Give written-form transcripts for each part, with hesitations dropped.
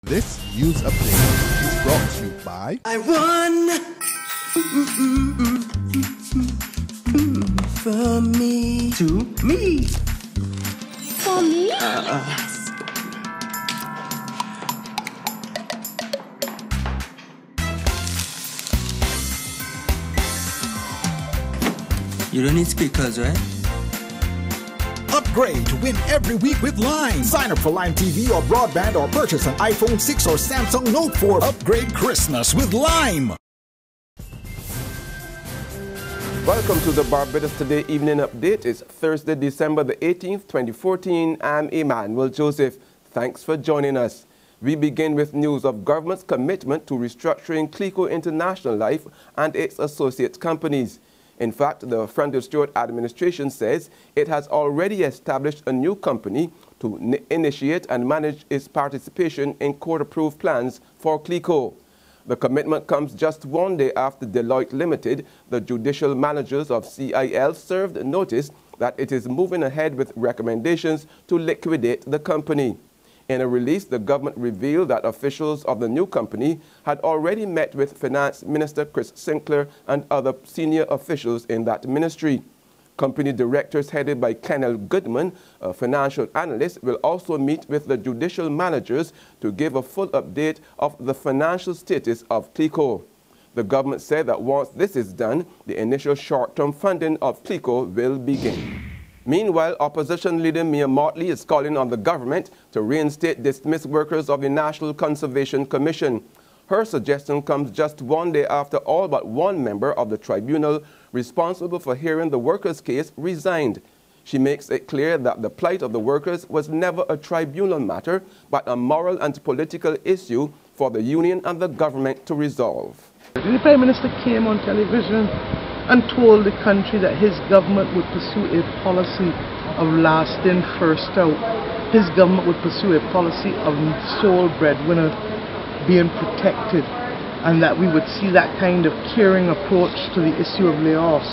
This news update is brought to you by I won from me to me. For me? You don't need speakers, right? Upgrade to win every week with Lime. Sign up for Lime TV or broadband or purchase an iPhone 6 or Samsung Note 4. Upgrade Christmas with Lime. Welcome to the Barbados Today Evening Update. It's Thursday, December the 18th, 2014. I'm Emmanuel Joseph. Thanks for joining us. We begin with news of government's commitment to restructuring CLICO International Life and its associate companies. In fact, the Frontier Stewart administration says it has already established a new company to initiate and manage its participation in court-approved plans for CLICO. The commitment comes just one day after Deloitte Limited, the judicial managers of CIL, served notice that it is moving ahead with recommendations to liquidate the company. In a release, the government revealed that officials of the new company had already met with Finance Minister Chris Sinclair and other senior officials in that ministry. Company directors headed by Kennel Goodman, a financial analyst, will also meet with the judicial managers to give a full update of the financial status of CLICO. The government said that once this is done, the initial short-term funding of CLICO will begin. Meanwhile, opposition leader Mia Mottley is calling on the government to reinstate dismissed workers of the National Conservation Commission. Her suggestion comes just one day after all but one member of the tribunal responsible for hearing the workers' case resigned. She makes it clear that the plight of the workers was never a tribunal matter, but a moral and political issue for the union and the government to resolve. The Prime Minister came on television and told the country that his government would pursue a policy of lasting first out. His government would pursue a policy of sole breadwinner being protected, and that we would see that kind of caring approach to the issue of layoffs.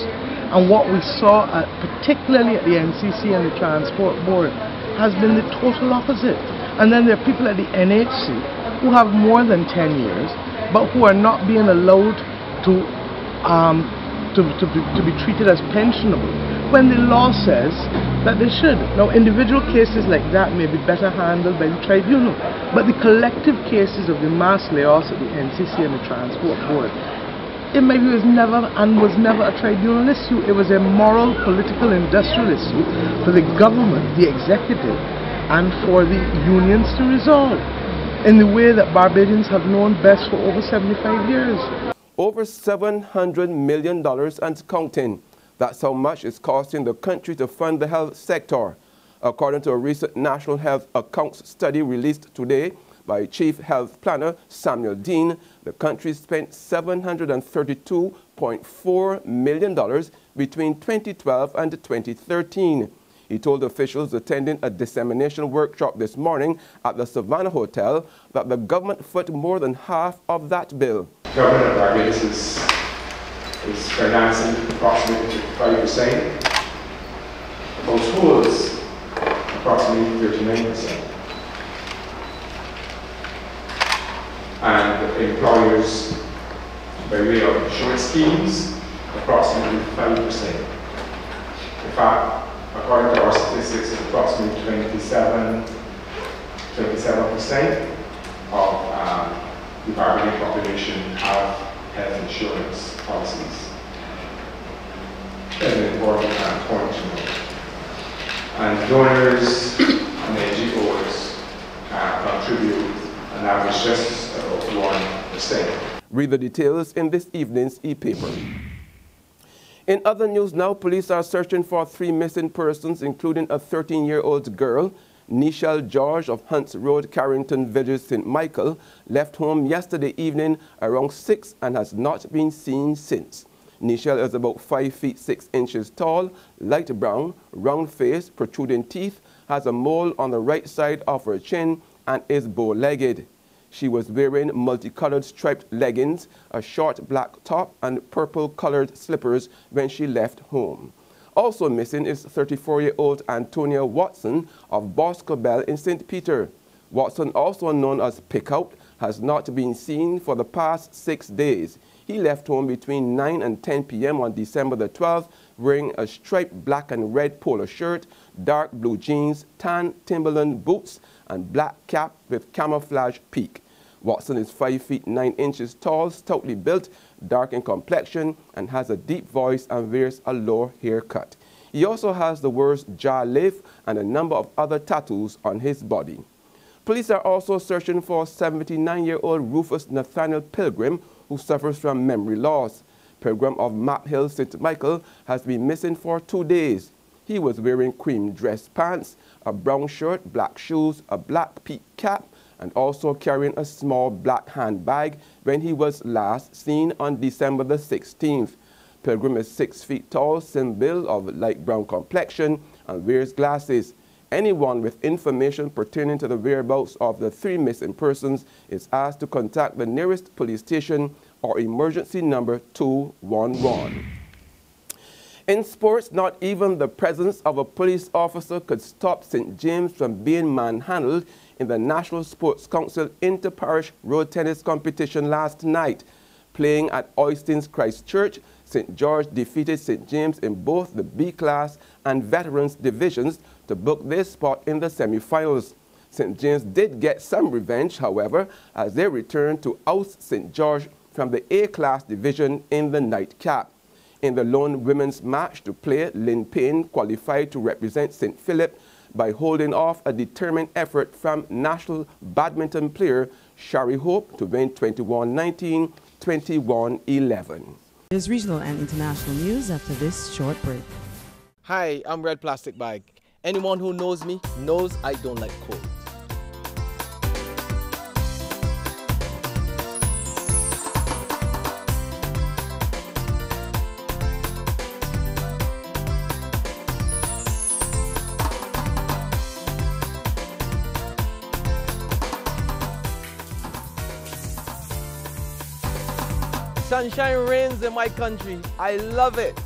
And what we saw, particularly at the NCC and the Transport Board, has been the total opposite. And then there are people at the NHC who have more than 10 years, but who are not being allowed to be treated as pensionable, when the law says that they should. Now, individual cases like that may be better handled by the tribunal, but the collective cases of the mass layoffs at the NCC and the Transport Board, in my view, was never a tribunal issue. It was a moral, political, industrial issue for the government, the executive, and for the unions to resolve in the way that Barbadians have known best for over 75 years. Over $700 million and counting. That's how much it's costing the country to fund the health sector. According to a recent National Health Accounts study released today by Chief Health Planner Samuel Dean, the country spent $732.4 million between 2012 and 2013. He told officials attending a dissemination workshop this morning at the Savannah Hotel that the government foot more than half of that bill. Government of Barbados is financing approximately 5%, households approximately 39%, and employers by way of insurance schemes approximately 5%. In fact, according to our statistics, it's approximately 27% of the Barbadian population have health insurance policies. That's an important point to note. And donors and NGOs contribute an average just about 1%. Read the details in this evening's e-paper. In other news now, police are searching for 3 missing persons, including a 13-year-old girl. Nichelle George of Hunts Road, Carrington Village, St. Michael, left home yesterday evening around 6 and has not been seen since. Nichelle is about 5 feet 6 inches tall, light brown, round face, protruding teeth, has a mole on the right side of her chin, and is bow-legged. She was wearing multicolored striped leggings, a short black top, and purple-colored slippers when she left home. Also missing is 34-year-old Antonia Watson of Bosco Bell in St. Peter. Watson, also known as Pickout, has not been seen for the past 6 days. He left home between 9 and 10 p.m. on December the 12th, wearing a striped black and red polo shirt, dark blue jeans, tan Timberland boots, and black cap with camouflage peak. Watson is 5 feet 9 inches tall, stoutly built, dark in complexion, and has a deep voice and wears a low haircut. He also has the words "Ja Live" and a number of other tattoos on his body. Police are also searching for 79-year-old Rufus Nathaniel Pilgrim, who suffers from memory loss. Pilgrim of Map Hill, St. Michael, has been missing for 2 days. He was wearing cream dress pants, a brown shirt, black shoes, a black peak cap, and also carrying a small black handbag when he was last seen on December the 16th. Pilgrim is 6 feet tall, thin build, of light brown complexion, and wears glasses. Anyone with information pertaining to the whereabouts of the 3 missing persons is asked to contact the nearest police station or emergency number 211. In sports, not even the presence of a police officer could stop St. James from being manhandled in the National Sports Council Inter-Parish Road Tennis competition last night. Playing at Oyston's Christ Church, St. George defeated St. James in both the B class and veterans divisions to book their spot in the semi-finals. St. James did get some revenge, however, as they returned to oust St. George from the A class division in the nightcap. In the lone women's match to play, Lynn Payne qualified to represent St. Philip by holding off a determined effort from national badminton player Shari Hope to win 21-19, 21-11. There's regional and international news after this short break. Hi, I'm Red Plastic Bag. Anyone who knows me knows I don't like cold. Sunshine reigns in my country. I love it.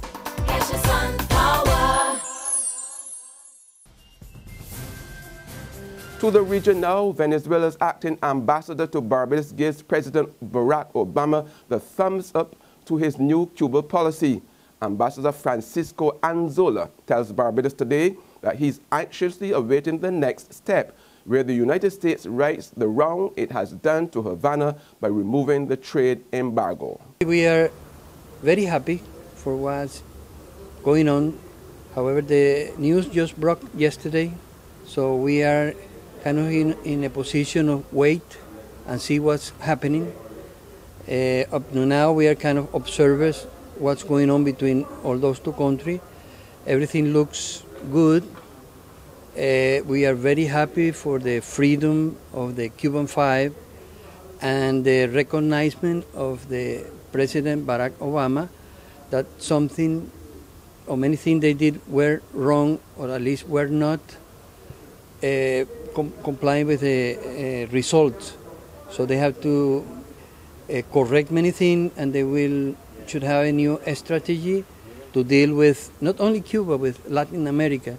To the region now, Venezuela's acting ambassador to Barbados gives President Barack Obama the thumbs up to his new Cuba policy. Ambassador Francisco Anzola tells Barbados today that he's anxiously awaiting the next step, where the United States rights the wrong it has done to Havana by removing the trade embargo. We are very happy for what's going on. However, the news just broke yesterday, so we are kind of in a position of wait and see what's happening. Up to now, we are kind of observers what's going on between all those two countries. Everything looks good. We are very happy for the freedom of the Cuban Five and the recognition of the President Barack Obama that something or many things they did were wrong, or at least were not complying with the results. So they have to correct many things, and they should have a new strategy to deal with not only Cuba, with Latin America.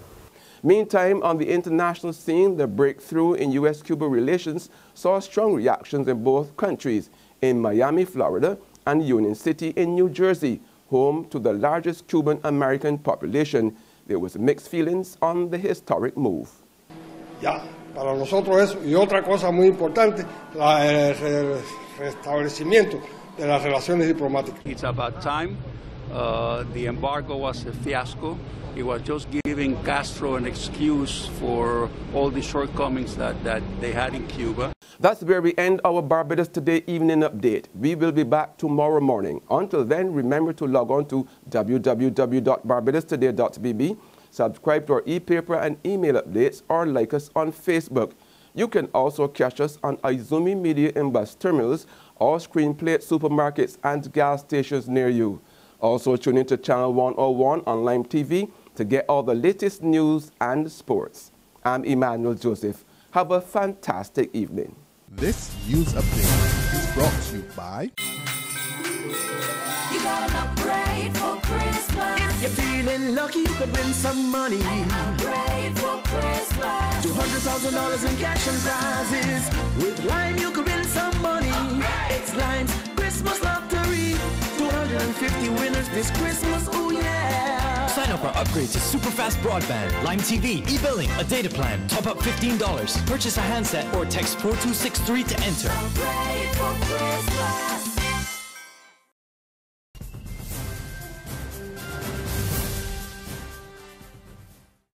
Meantime, on the international scene, the breakthrough in U.S.-Cuba relations saw strong reactions in both countries. In Miami, Florida, and Union City in New Jersey, home to the largest Cuban-American population, there was mixed feelings on the historic move. Ya, para nosotros eso, y otra cosa muy importante, el restablecimiento de las relaciones diplomáticas. It's about time. The embargo was a fiasco. It was just giving Castro an excuse for all the shortcomings that they had in Cuba. That's where we end our Barbados Today evening update. We will be back tomorrow morning. Until then, remember to log on to www.barbadostoday.bb, subscribe to our e-paper and email updates, or like us on Facebook. You can also catch us on Izumi Media in bus terminals or Screenplay at supermarkets and gas stations near you. Also tune into Channel 101 on Lime TV to get all the latest news and sports. I'm Emmanuel Joseph. Have a fantastic evening. This news update is brought to you by You got an upgrade for Christmas. If you're feeling lucky, you could win some money. Upgrade for Christmas. $200,000 in cash and prizes. With Lime, you could win some money. It's Lime's Christmas lottery. 250 winners this Christmas, oh yeah. Sign up or upgrade to super fast broadband, Lime TV, e-billing, a data plan. Top up $15. Purchase a handset or text 4263 to enter. Upgrade for Christmas.